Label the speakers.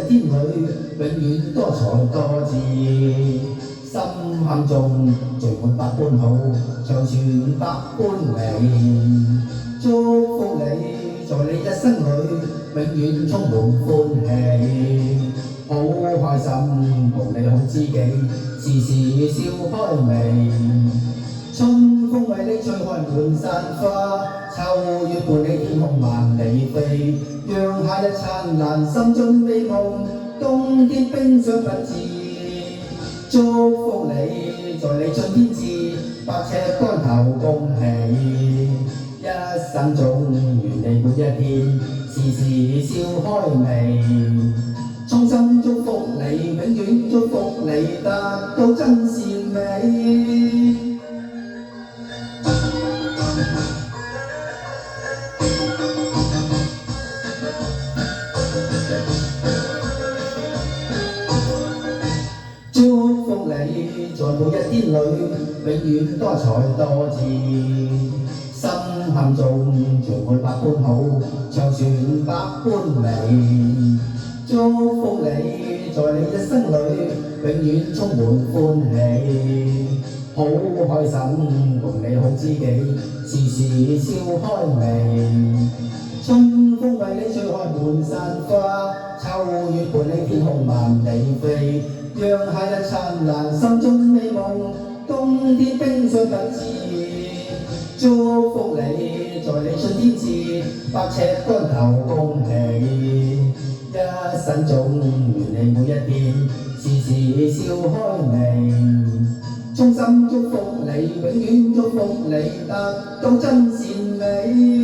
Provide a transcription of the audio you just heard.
Speaker 1: 天裏，永遠多才多智，心坎中聚滿百般好，長存百般美。祝福你，在你一生裏，永遠充滿歡喜，好開心同你好知己，時時笑開眉。春風為你吹開滿山花，秋月伴你天空萬里飛，讓夏日燦爛，心中美夢，冬天冰霜不至。祝福你，在你春天至，百尺竿頭恭喜，一生中願你每一天，時時笑開眉。衷心祝福你，永遠祝福你，得到真善美。祝福你，在每一天裏，永遠多才多智，心坎中聚滿百般好，長存百般美。祝福你，在你一生裏，永遠充滿歡喜，好開心同你好知己，時時笑開眉。春風為你吹開滿山花，秋月伴你天空萬里飛，讓夏日燦爛，心中美夢，冬天冰霜不至。祝福你，在你春天至，百尺竿頭恭喜，一生中願你每一天，時時笑開眉。衷心祝福你，永遠祝福你，得到真善美。